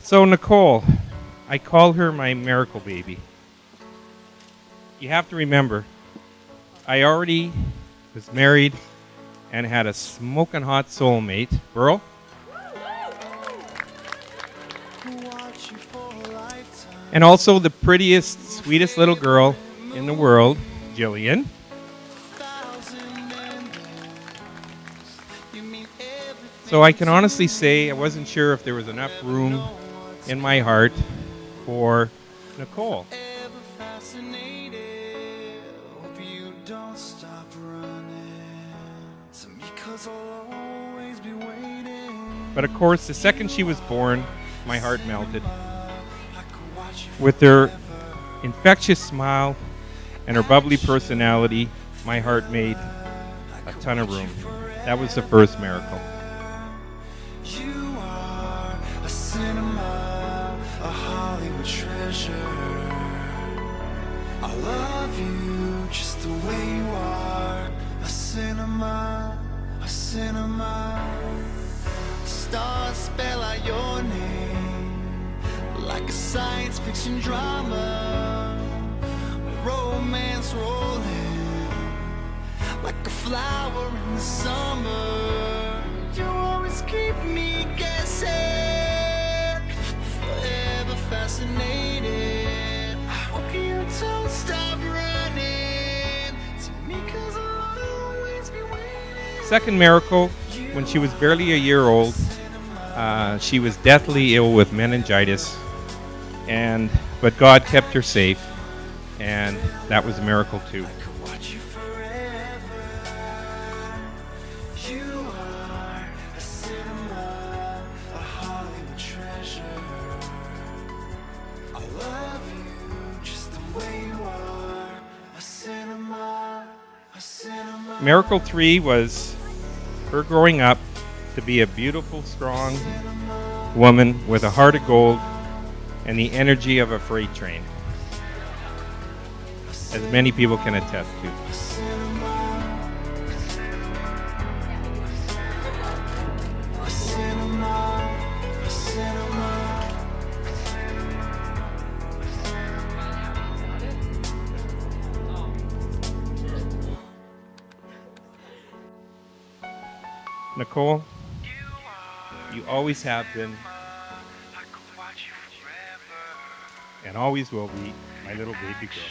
So Nicole, I call her my miracle baby. You have to remember, I already was married and had a smoking hot soulmate, Burl. And also the prettiest, sweetest little girl in the world, Jillian. So I can honestly say I wasn't sure if there was enough room in my heart for Nicole. But of course, the second she was born, my heart melted. With her infectious smile and her bubbly personality, my heart made a ton of room. That was the first miracle. I love you just the way you are. A cinema. Stars spell out your name like a science fiction drama. Romance rolling like a flower in the summer. You always keep me guessing, forever fascinated. I hope you don't stop running to me, 'cause I'll always be waiting. Second miracle, when she was barely a year old, she was deathly ill with meningitis, but God kept her safe, and that was a miracle too. Miracle 3 was her growing up to be a beautiful, strong woman with a heart of gold and the energy of a freight train, as many people can attest to. Nicole, you always have been and always will be my little baby girl.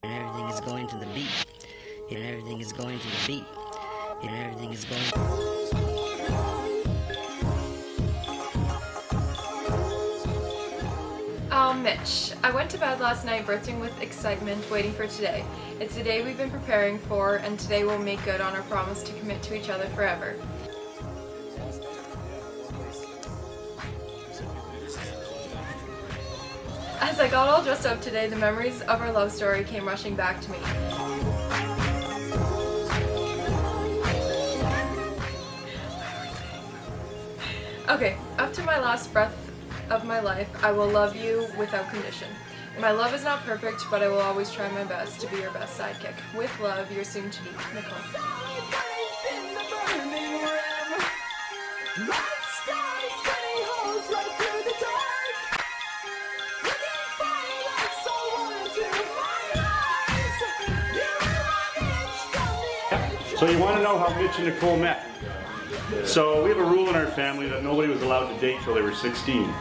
Everything is going to the beat. And everything is going to the beat. And everything is going to... Oh, Mitch, I went to bed last night bursting with excitement, waiting for today. It's the day we've been preparing for, and today we'll make good on our promise to commit to each other forever. As I got all dressed up today, the memories of our love story came rushing back to me. Okay, up to my last breath of my life, I will love you without condition. My love is not perfect, but I will always try my best to be your best sidekick. With love, your soon-to-be, Nicole. So you want to know how Mitch and Nicole met? So we have a rule in our family that nobody was allowed to date till they were 16.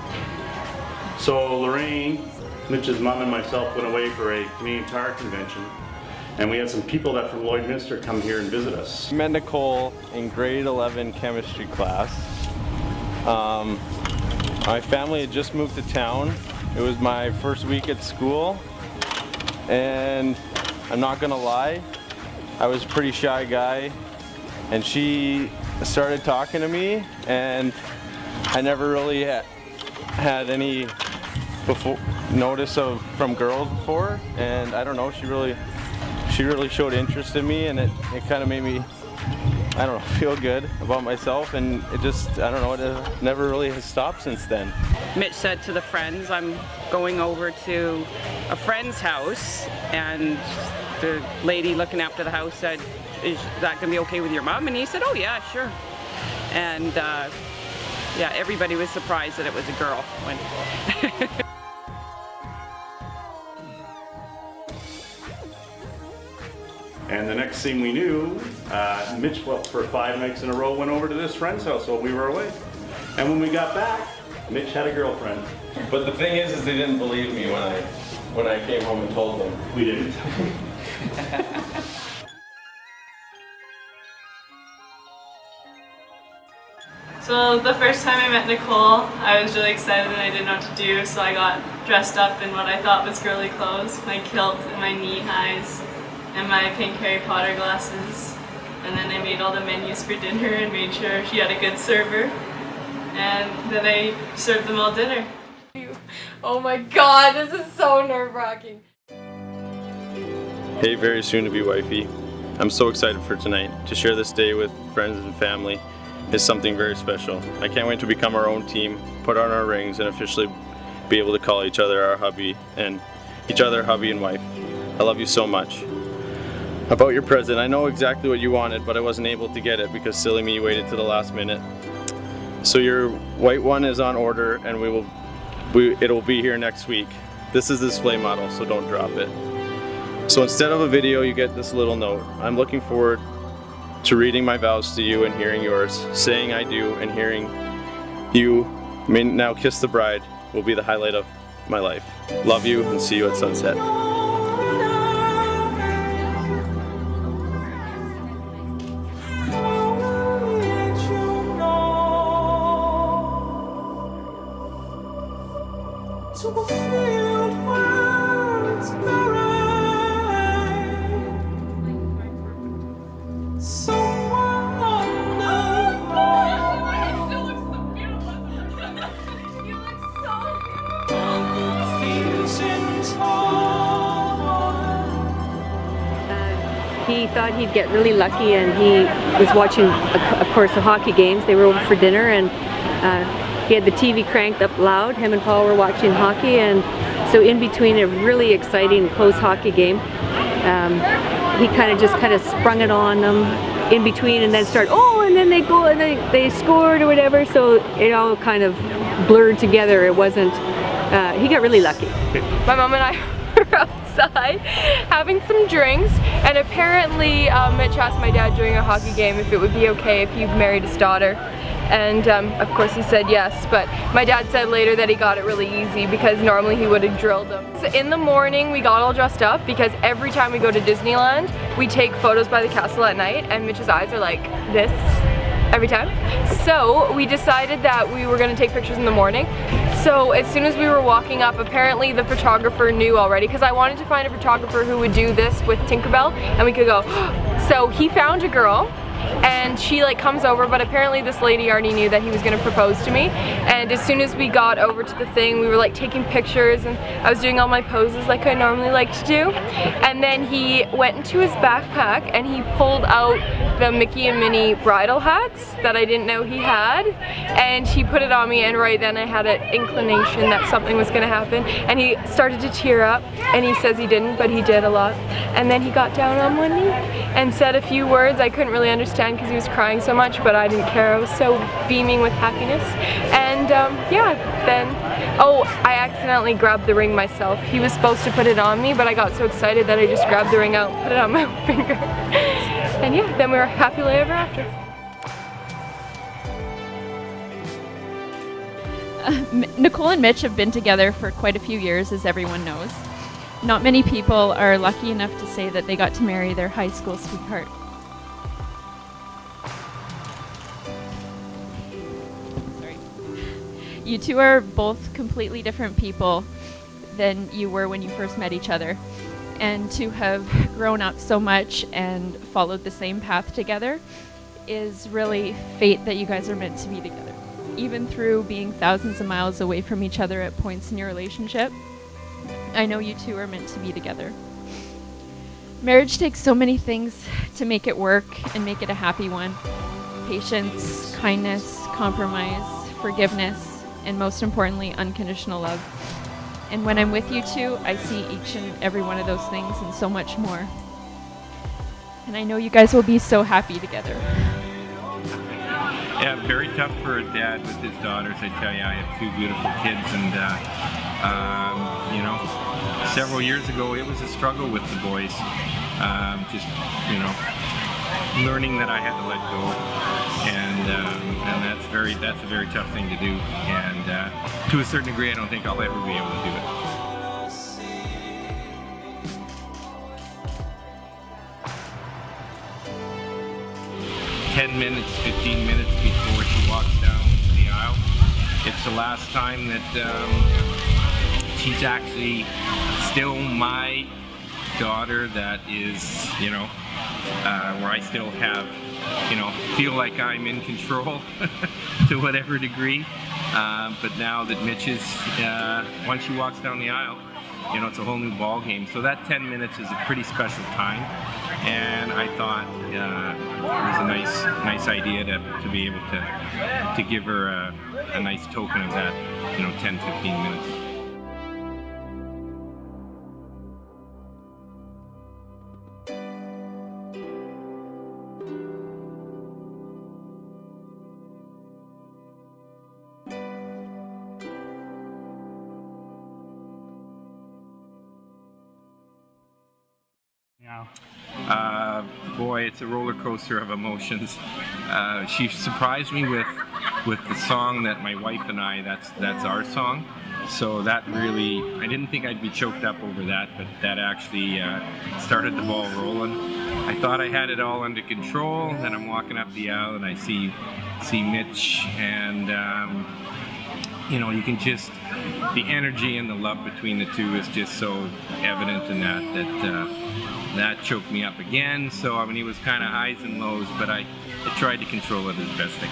So Lorraine, Mitch's mom, and myself went away for a Canadian Tire convention, and we had some people that from Lloydminster come here and visit us. I met Nicole in grade 11 chemistry class. My family had just moved to town. It was my first week at school, and I'm not gonna lie, I was a pretty shy guy, and she started talking to me, and I never really had any notice from girls before, and I don't know, she really showed interest in me, and it kind of made me, I don't know, feel good about myself, and it just, I don't know, it never really has stopped since then. Mitch said to the friends, I'm going over to a friend's house, and the lady looking after the house said, is that going to be okay with your mom? And he said, oh yeah, sure. And yeah, everybody was surprised that it was a girl. And the next thing we knew, Mitch, for 5 nights in a row, went over to this friend's house while we were away. And when we got back, Mitch had a girlfriend. But the thing is they didn't believe me when I came home and told them. We didn't. So the first time I met Nicole, I was really excited and I didn't know what to do, so I got dressed up in what I thought was girly clothes, my kilt and my knee highs and my pink Harry Potter glasses. And then I made all the menus for dinner and made sure she had a good server. And then I served them all dinner. Oh my god, this is so nerve-wracking. Hey, very soon to be wifey. I'm so excited for tonight. To share this day with friends and family is something very special. I can't wait to become our own team, put on our rings, and officially be able to call each other our hubby and wife. I love you so much. About your present, I know exactly what you wanted, but I wasn't able to get it because silly me waited to the last minute. So your white one is on order, and it'll be here next week. This is the display model, so don't drop it. So instead of a video, you get this little note. I'm looking forward to reading my vows to you and hearing yours. Saying I do and hearing you may now kiss the bride will be the highlight of my life. Love you and see you at sunset. He thought he'd get really lucky, and he was watching, of course, the hockey games. They were over for dinner, and he had the TV cranked up loud. Him and Paul were watching hockey, and so in between a really exciting close hockey game, he kind of sprung it on them in between, and then started, oh, and then they go and they scored or whatever. So it all kind of blurred together. It wasn't. He got really lucky. My mom and I were outside having some drinks, and apparently Mitch asked my dad during a hockey game if it would be okay if he married his daughter, and of course he said yes, but my dad said later that he got it really easy because normally he would have drilled him. So in the morning we got all dressed up because every time we go to Disneyland we take photos by the castle at night, and Mitch's eyes are like this every time. So we decided that we were going to take pictures in the morning. So as soon as we were walking up, apparently the photographer knew already, because I wanted to find a photographer who would do this with Tinkerbell and we could go. So he found a girl and she like comes over, but apparently this lady already knew that he was going to propose to me. And as soon as we got over to the thing, we were like taking pictures, and I was doing all my poses like I normally like to do. And then he went into his backpack and he pulled out the Mickey and Minnie bridal hats that I didn't know he had, and he put it on me, and right then I had an inclination that something was going to happen, and he started to tear up, and he says he didn't, but he did a lot. And then he got down on one knee and said a few words. I couldn't really understand because he was crying so much, but I didn't care. I was so beaming with happiness. And yeah, then, oh, I accidentally grabbed the ring myself. He was supposed to put it on me, but I got so excited that I just grabbed the ring out and put it on my finger. And yeah, then we were happily ever after. Nicole and Mitch have been together for quite a few years, as everyone knows. Not many people are lucky enough to say that they got to marry their high school sweetheart. Sorry. You two are both completely different people than you were when you first met each other. And to have grown up so much and followed the same path together is really fate that you guys are meant to be together. Even through being thousands of miles away from each other at points in your relationship, I know you two are meant to be together. Marriage takes so many things to make it work and make it a happy one. Patience, kindness, compromise, forgiveness, and most importantly, unconditional love. And when I'm with you two, I see each and every one of those things and so much more. And I know you guys will be so happy together. Yeah, very tough for a dad with his daughters. I tell you, I have two beautiful kids, and you know, several years ago it was a struggle with the boys. Just, you know, learning that I had to let go, and that's a very tough thing to do. And to a certain degree, I don't think I'll ever be able to do it. 10 minutes, 15 minutes before she walks down the aisle. It's the last time that she's actually still my daughter, that is, you know, where I still have, you know, feel like I'm in control to whatever degree. But now that Mitch is, once she walks down the aisle, you know, it's a whole new ball game. So that 10 minutes is a pretty special time, and I thought it was a nice idea to be able to give her a nice token of that, you know, 10-15 minutes. Boy, it's a roller coaster of emotions. She surprised me with the song that my wife and I, that's our song. So that really, I didn't think I'd be choked up over that, but that actually started the ball rolling. I thought I had it all under control, then I'm walking up the aisle and I see Mitch, and you know, you can just, the energy and the love between the two is just so evident in that choked me up again. So I mean, it was kind of highs and lows, but I tried to control it as best I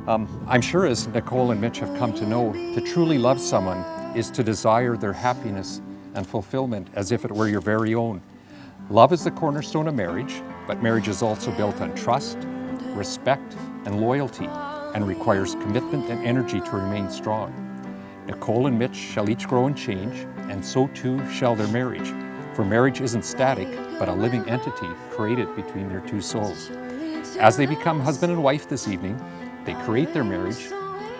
could. I'm sure as Nicole and Mitch have come to know, to truly love someone is to desire their happiness and fulfillment as if it were your very own. Love is the cornerstone of marriage, but marriage is also built on trust, respect, and loyalty, and requires commitment and energy to remain strong. Nicole and Mitch shall each grow and change, and so too shall their marriage. For marriage isn't static, but a living entity created between their two souls. As they become husband and wife this evening, they create their marriage,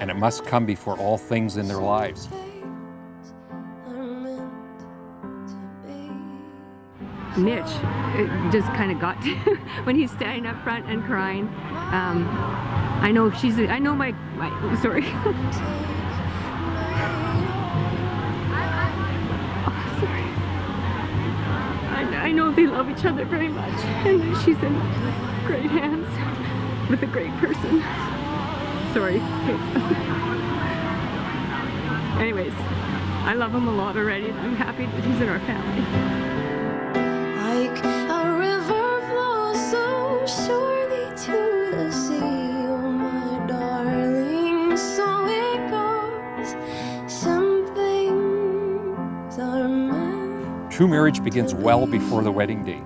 and it must come before all things in their lives. Mitch, it just kind of got to when he's standing up front and crying. I know my sorry. I know they love each other very much, and she's in great hands with a great person. Sorry. Anyways, I love him a lot already, and I'm happy that he's in our family. Like a river flows so surely to the sea, oh my darling, so it goes. Some things are meant. True marriage begins well before the wedding day.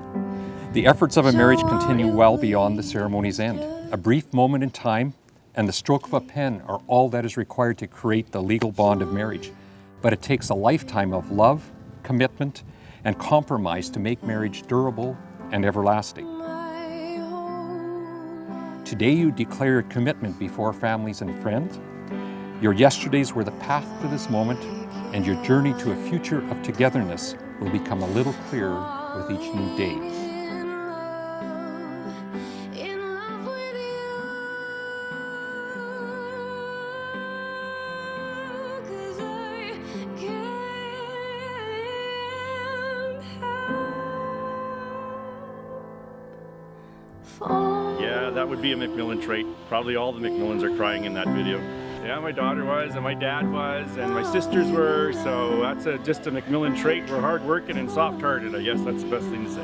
The efforts of a marriage continue well beyond the ceremony's end. A brief moment in time and the stroke of a pen are all that is required to create the legal bond of marriage. But it takes a lifetime of love, commitment, and compromise to make marriage durable and everlasting. Today you declare your commitment before families and friends. Your yesterdays were the path to this moment, and your journey to a future of togetherness will become a little clearer with each new day. In love with you, 'cause I can't help. Yeah, that would be a MacMillan trait. Probably all the MacMillans are crying in that video. Yeah, my daughter was, and my dad was, and my sisters were, so that's just a MacMillan trait. We're hard-working and soft-hearted, I guess that's the best thing to say.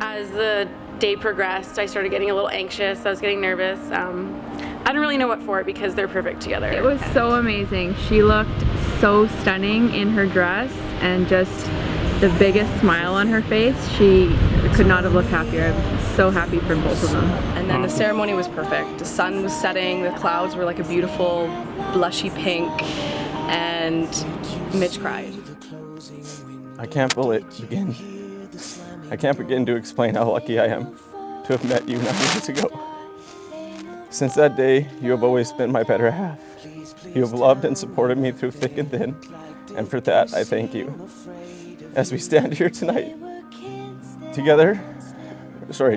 As the day progressed, I started getting a little anxious. I was getting nervous. I didn't really know what for because they're perfect together. It was so amazing. She looked so stunning in her dress and just the biggest smile on her face. She could not have looked happier. I'm so happy for both of them. And then the ceremony was perfect. The sun was setting, the clouds were like a beautiful blushy pink, and Mitch cried. I can't begin to explain how lucky I am to have met you 9 years ago. Since that day, you have always been my better half. You have loved and supported me through thick and thin, and for that I thank you. As we stand here tonight,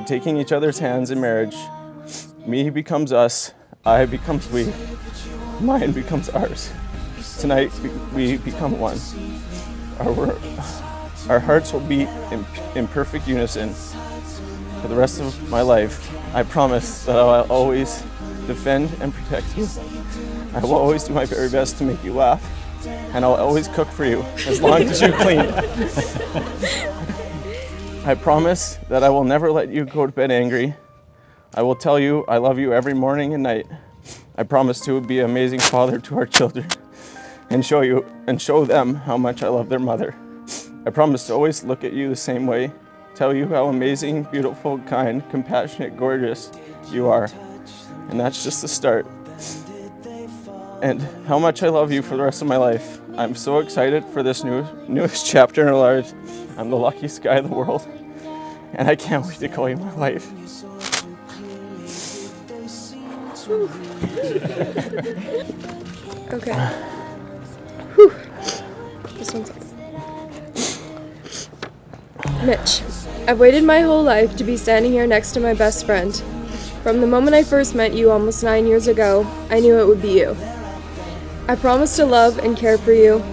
taking each other's hands in marriage, me becomes us, I becomes we, mine becomes ours. Tonight we become one. Our hearts will beat in perfect unison. For the rest of my life, I promise that I will always defend and protect you. I will always do my very best to make you laugh, and I'll always cook for you as long as you clean. I promise that I will never let you go to bed angry. I will tell you I love you every morning and night. I promise to be an amazing father to our children and show them how much I love their mother. I promise to always look at you the same way, tell you how amazing, beautiful, kind, compassionate, gorgeous you are. And that's just the start. And how much I love you for the rest of my life. I'm so excited for this newest chapter in our lives. I'm the luckiest guy in the world, and I can't wait to call you my wife. Okay. Whew. Just 1 second. Mitch, I've waited my whole life to be standing here next to my best friend. From the moment I first met you almost 9 years ago, I knew it would be you. I promise to love and care for you.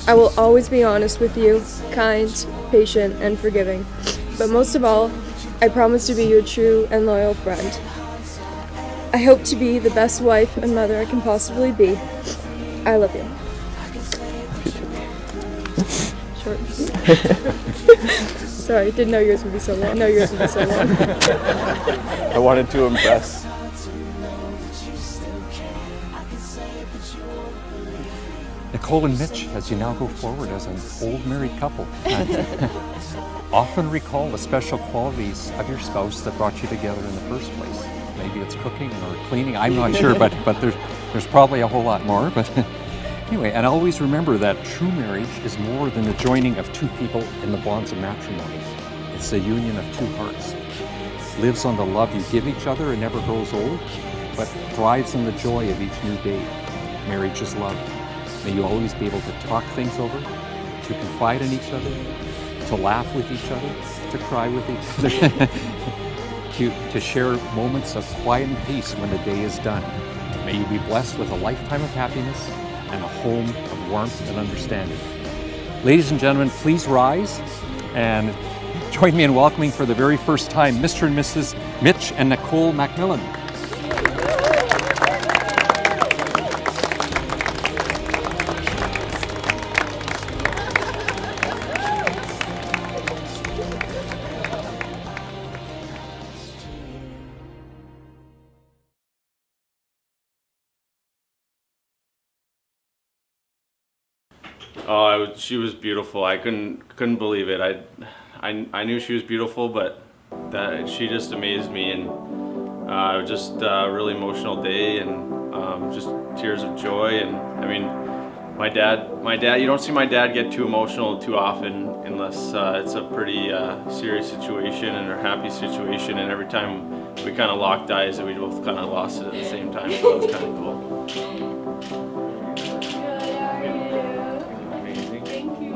I will always be honest with you, kind, patient, and forgiving. But most of all, I promise to be your true and loyal friend. I hope to be the best wife and mother I can possibly be. I love you. Short. Sorry, didn't know yours would be so long. I wanted to impress. Nicole and Mitch, as you now go forward as an old married couple, often recall the special qualities of your spouse that brought you together in the first place. Maybe it's cooking or cleaning, I'm not sure, but there's probably a whole lot more. But anyway, and always remember that true marriage is more than the joining of two people in the bonds of matrimony. It's the union of two hearts. It lives on the love you give each other and never grows old, but thrives on the joy of each new day. Marriage is love. May you always be able to talk things over, to confide in each other, to laugh with each other, to cry with each other, to share moments of quiet and peace when the day is done. May you be blessed with a lifetime of happiness and a home of warmth and understanding. Ladies and gentlemen, please rise and join me in welcoming for the very first time Mr. and Mrs. Mitch and Nicole MacMillan. Oh, she was beautiful. I couldn't believe it. I knew she was beautiful, but that she just amazed me, and just a really emotional day, and just tears of joy. And I mean, My dad, you don't see my dad get too emotional too often unless it's a pretty serious situation and a happy situation, and every time we kind of locked eyes and we both kind of lost it at the same time, so that was kind of cool. Amazing. Thank you.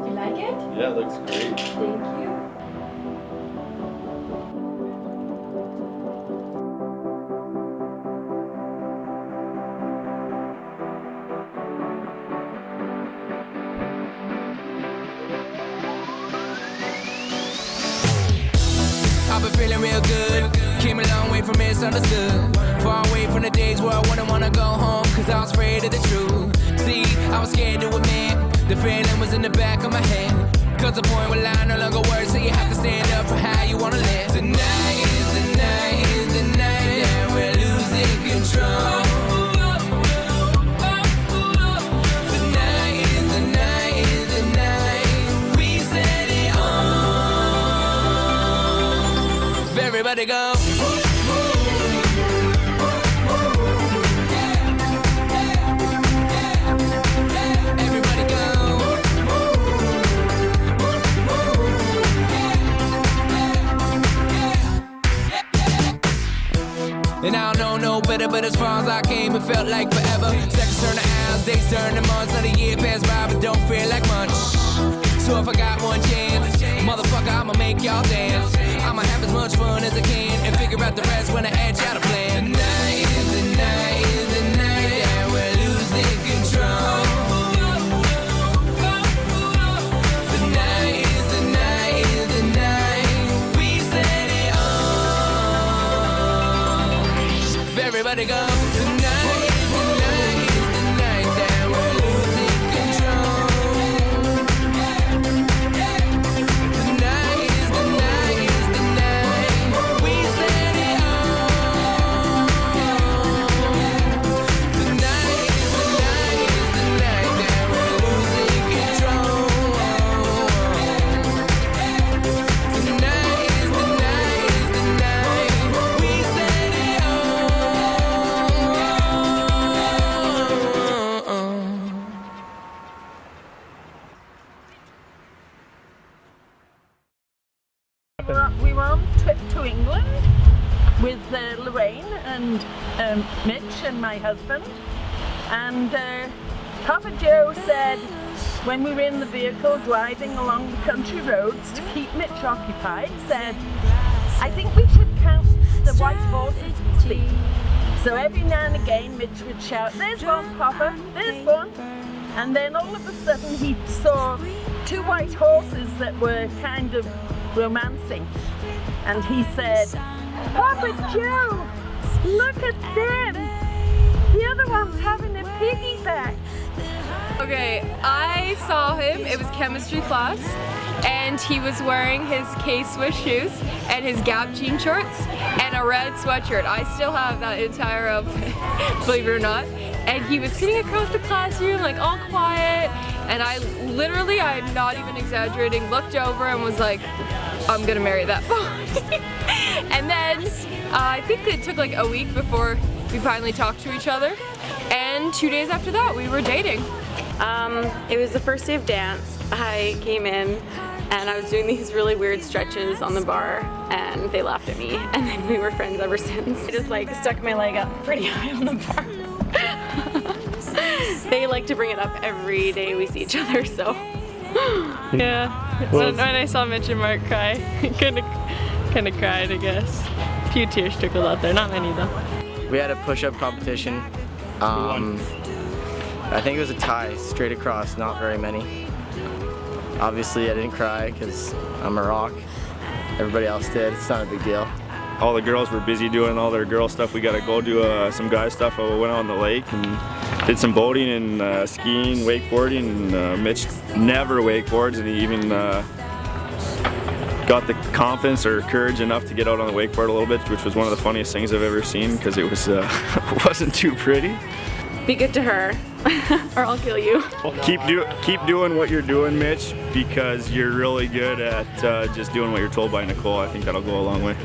You like it? Yeah, it looks great. Thank you. I've been feeling real good. Came a long way from misunderstood. Far away from the days where I wouldn't wanna go home, cause I was afraid of the truth. See, I was scared to admit the feeling was in the back of my head. Cause the point where line no longer works, so you have to stand up for how you wanna live. Tonight is the night, is the night that we're losing control. Tonight is the night, is the night we set it off. Everybody go. And I don't know no better, but as far as I came, it felt like forever. Seconds turn to hours, days turn to months, not a year passed by, but don't feel like much. So if I got one chance, motherfucker, I'ma make y'all dance. I'ma have as much fun as I can and figure out the rest when I hatch out a plan. Tonight is the night, is the night that we're losing control. Tonight is the night, is the night we set it off. Everybody go. Tonight is the night, is the night that we're losing control. Tonight is the night, is the night we set it off. Tonight is the night, is the night that we're losing control. Tonight is the night, is the night we set it We were on a trip to England with Lorraine and Mitch and my husband, and Papa Joe said when we were in the vehicle driving along the country roads to keep Mitch occupied, said, I think we should count the white horses we see. So every now and again Mitch would shout, there's one, Papa, there's one. And then all of a sudden he saw two white horses that were kind of romancing. And he said, Papa Joe, look at them. The other one's having a piggyback. Okay, I saw him, it was chemistry class, and he was wearing his K-Swiss shoes and his Gap jean shorts and a red sweatshirt. I still have that entire outfit, believe it or not. And he was sitting across the classroom like all quiet, and I literally, I'm not even exaggerating, looked over and was like, I'm gonna marry that boy. And then I think it took like a week before we finally talked to each other, and 2 days after that we were dating. It was the first day of dance. I came in and I was doing these really weird stretches on the bar, and they laughed at me, and then we were friends ever since. I just like stuck my leg up pretty high on the bar. They like to bring it up every day we see each other, so. Yeah, when I saw Mitch and Mark cry, kind of cried, I guess. A few tears trickled out there, not many though. We had a push-up competition. I think it was a tie, straight across, not very many. Obviously I didn't cry because I'm a rock. Everybody else did, it's not a big deal. All the girls were busy doing all their girl stuff. We got to go do some guy stuff. I went out on the lake and did some boating and skiing, wakeboarding. Mitch never wakeboards, and he even got the confidence or courage enough to get out on the wakeboard a little bit, which was one of the funniest things I've ever seen because it was wasn't too pretty. Be good to her, or I'll kill you. Keep doing what you're doing, Mitch, because you're really good at just doing what you're told by Nicole. I think that'll go a long way.